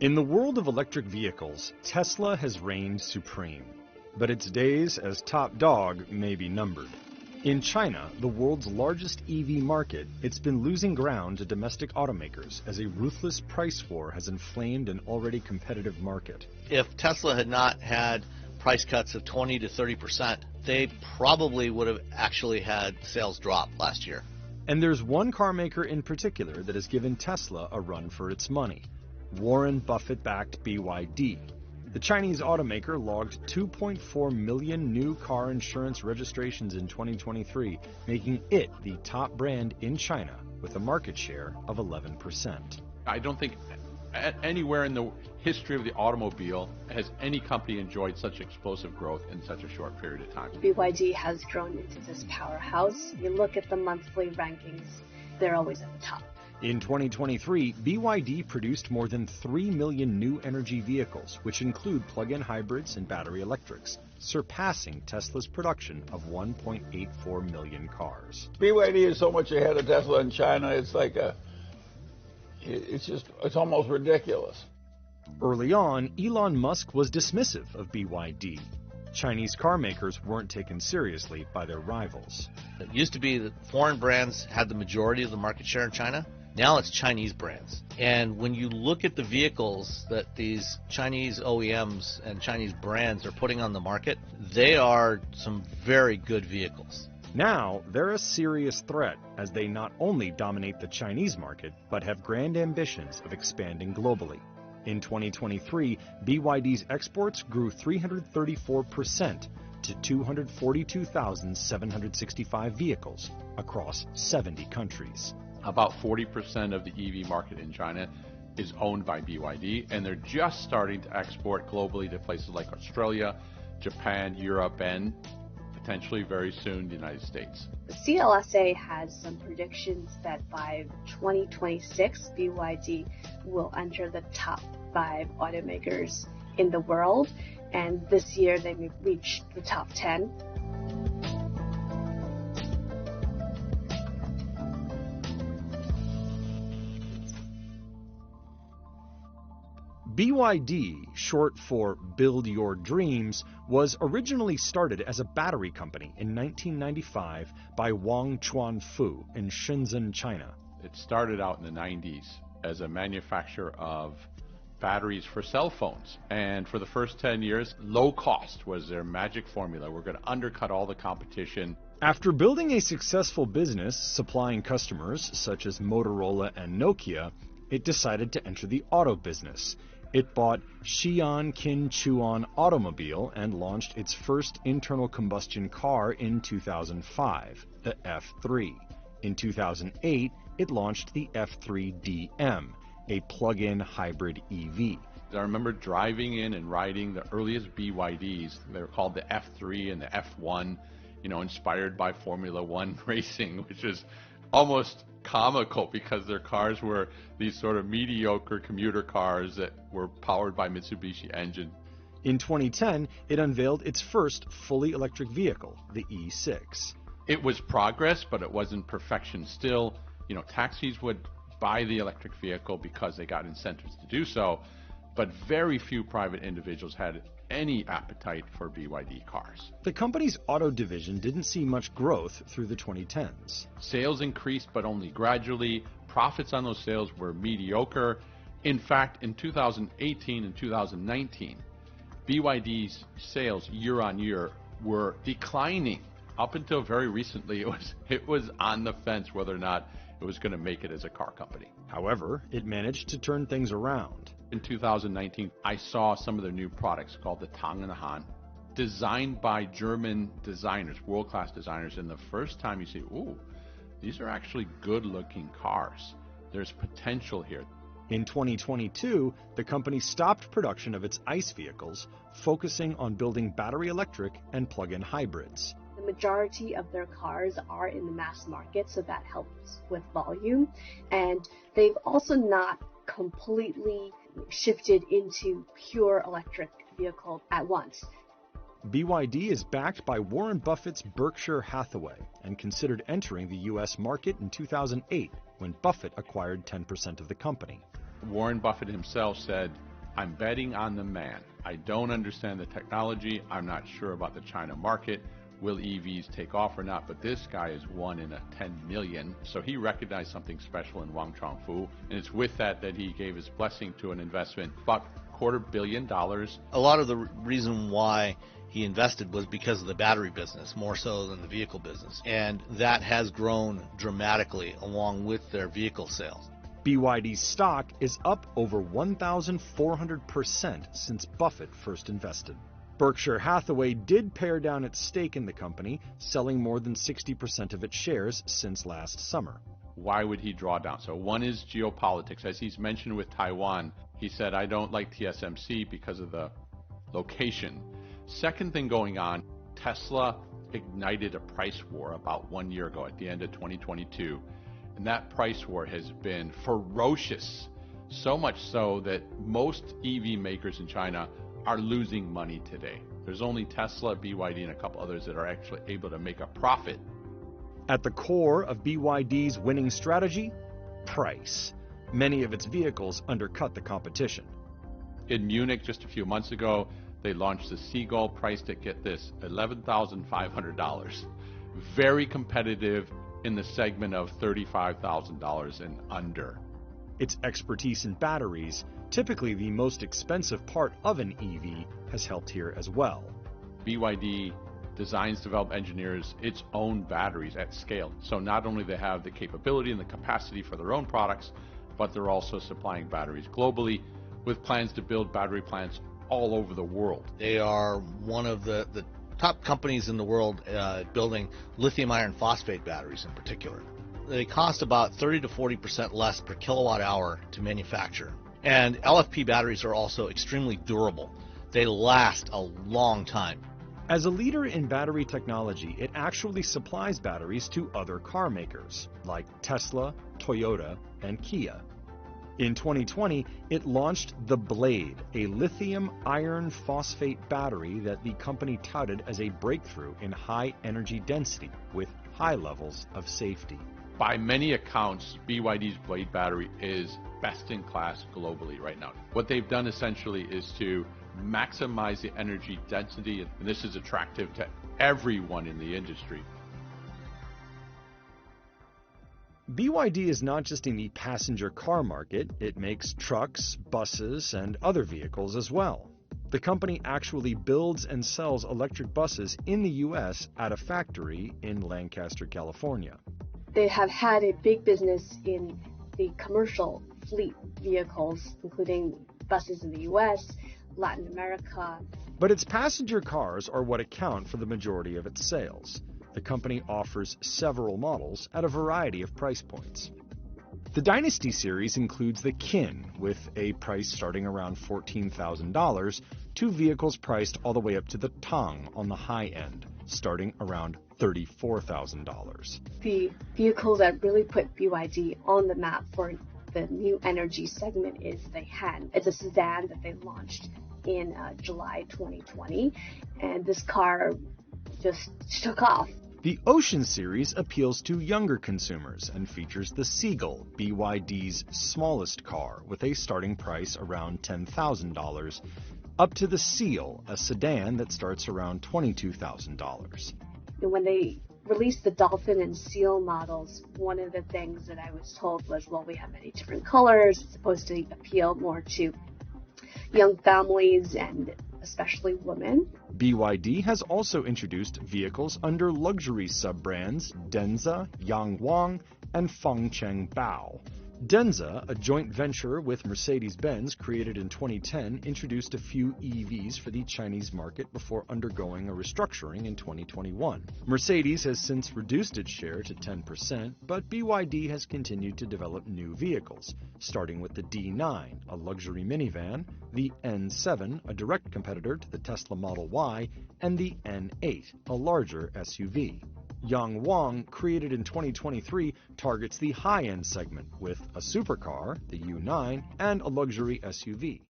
In the world of electric vehicles, Tesla has reigned supreme, but its days as top dog may be numbered. In China, the world's largest EV market, it's been losing ground to domestic automakers as a ruthless price war has inflamed an already competitive market. If Tesla had not had price cuts of 20 to 30%, they probably would have actually had sales drop last year. And there's one car maker in particular that has given Tesla a run for its money: Warren Buffett-backed BYD. The Chinese automaker logged 2.4 million new car insurance registrations in 2023, making it the top brand in China with a market share of 11%. I don't think anywhere in the history of the automobile has any company enjoyed such explosive growth in such a short period of time. BYD has grown into this powerhouse. You look at the monthly rankings, they're always at the top. In 2023, BYD produced more than 3 million new energy vehicles, which include plug-in hybrids and battery electrics, surpassing Tesla's production of 1.84 million cars. BYD is so much ahead of Tesla in China, it's like it's almost ridiculous. Early on, Elon Musk was dismissive of BYD. Chinese car makers weren't taken seriously by their rivals. It used to be that foreign brands had the majority of the market share in China. Now it's Chinese brands. And when you look at the vehicles that these Chinese OEMs and Chinese brands are putting on the market, they are some very good vehicles. Now, they're a serious threat as they not only dominate the Chinese market, but have grand ambitions of expanding globally. In 2023, BYD's exports grew 334% to 242,765 vehicles across 70 countries. About 40% of the EV market in China is owned by BYD, and they're just starting to export globally to places like Australia, Japan, Europe, and potentially very soon the United States. The CLSA has some predictions that by 2026, BYD will enter the top 5 automakers in the world, and this year they may reach the top 10. BYD, short for Build Your Dreams, was originally started as a battery company in 1995 by Wang Chuanfu in Shenzhen, China. It started out in the 90s as a manufacturer of batteries for cell phones. And for the first 10 years, low cost was their magic formula. We're going to undercut all the competition. After building a successful business supplying customers such as Motorola and Nokia, it decided to enter the auto business. It bought Xi'an Qin Chuan Automobile and launched its first internal combustion car in 2005, the F3. In 2008, it launched the F3DM, a plug-in hybrid EV. I remember driving in and riding the earliest BYDs. They were called the F3 and the F1, inspired by Formula One racing, which is almost comical because their cars were these sort of mediocre commuter cars that were powered by Mitsubishi engine. In 2010, it unveiled its first fully electric vehicle, the E6. It was progress, but it wasn't perfection. Still, taxis would buy the electric vehicle because they got incentives to do so, but very few private individuals had any appetite for BYD cars. The company's auto division didn't see much growth through the 2010s. Sales increased, but only gradually. Profits on those sales were mediocre. In fact, in 2018 and 2019, BYD's sales year on year were declining. Up until very recently, it was on the fence whether or not it was going to make it as a car company. However, it managed to turn things around. In 2019, I saw some of their new products called the Tang and the Han, designed by German designers, world-class designers, and the first time you see, ooh, these are actually good-looking cars. There's potential here. In 2022, the company stopped production of its ICE vehicles, focusing on building battery electric and plug-in hybrids. The majority of their cars are in the mass market, so that helps with volume. And they've also not completely shifted into pure electric vehicle at once. BYD is backed by Warren Buffett's Berkshire Hathaway and considered entering the U.S. market in 2008 when Buffett acquired 10% of the company. Warren Buffett himself said, I'm betting on the man. I don't understand the technology. I'm not sure about the China market. Will EVs take off or not? But this guy is 1 in 10 million. So he recognized something special in Wang Chuanfu. And it's with that he gave his blessing to an investment, about $250 million. A lot of the reason why he invested was because of the battery business, more so than the vehicle business. And that has grown dramatically along with their vehicle sales. BYD's stock is up over 1,400% since Buffett first invested. Berkshire Hathaway did pare down its stake in the company, selling more than 60% of its shares since last summer. Why would he draw down? So one is geopolitics. As he's mentioned with Taiwan, he said, I don't like TSMC because of the location. Second thing going on, Tesla ignited a price war about 1 year ago at the end of 2022. And that price war has been ferocious, so much so that most EV makers in China are losing money today. There's only Tesla, BYD, and a couple others that are actually able to make a profit. At the core of BYD's winning strategy, price. Many of its vehicles undercut the competition. In Munich just a few months ago, they launched the Seagull, priced at, get this, $11,500. Very competitive in the segment of $35,000 and under. Its expertise in batteries, typically the most expensive part of an EV, has helped here as well. BYD designs, develops, engineers its own batteries at scale. So not only they have the capability and the capacity for their own products, but they're also supplying batteries globally with plans to build battery plants all over the world. They are one of the top companies in the world building lithium iron phosphate batteries in particular. They cost about 30 to 40% less per kilowatt hour to manufacture. And LFP batteries are also extremely durable. They last a long time. As a leader in battery technology, it actually supplies batteries to other car makers like Tesla, Toyota, and Kia. In 2020, it launched the Blade, a lithium iron phosphate battery that the company touted as a breakthrough in high energy density with high levels of safety. By many accounts, BYD's Blade battery is best in class globally right now. What they've done essentially is to maximize the energy density, and this is attractive to everyone in the industry. BYD is not just in the passenger car market, it makes trucks, buses, and other vehicles as well. The company actually builds and sells electric buses in the US at a factory in Lancaster, California. They have had a big business in the commercial fleet vehicles, including buses in the US, Latin America. But its passenger cars are what account for the majority of its sales. The company offers several models at a variety of price points. The Dynasty series includes the Kin, with a price starting around $14,000, to vehicles priced all the way up to the Tang on the high end, starting around $34,000. The vehicle that really put BYD on the map for the new energy segment is the Han. It's a sedan that they launched in July 2020, and this car just took off. The Ocean series appeals to younger consumers and features the Seagull, BYD's smallest car, with a starting price around $10,000, up to the Seal, a sedan that starts around $22,000. When they released the Dolphin and Seal models, one of the things that I was told was, well, we have many different colors. It's supposed to appeal more to young families and especially women. BYD has also introduced vehicles under luxury sub-brands Denza, Yangwang, and Fengcheng Bao. Denza, a joint venture with Mercedes-Benz created in 2010, introduced a few EVs for the Chinese market before undergoing a restructuring in 2021. Mercedes has since reduced its share to 10%, but BYD has continued to develop new vehicles, starting with the D9, a luxury minivan, the N7, a direct competitor to the Tesla Model Y, and the N8, a larger SUV. Yangwang, created in 2023, targets the high-end segment with a supercar, the U9, and a luxury SUV.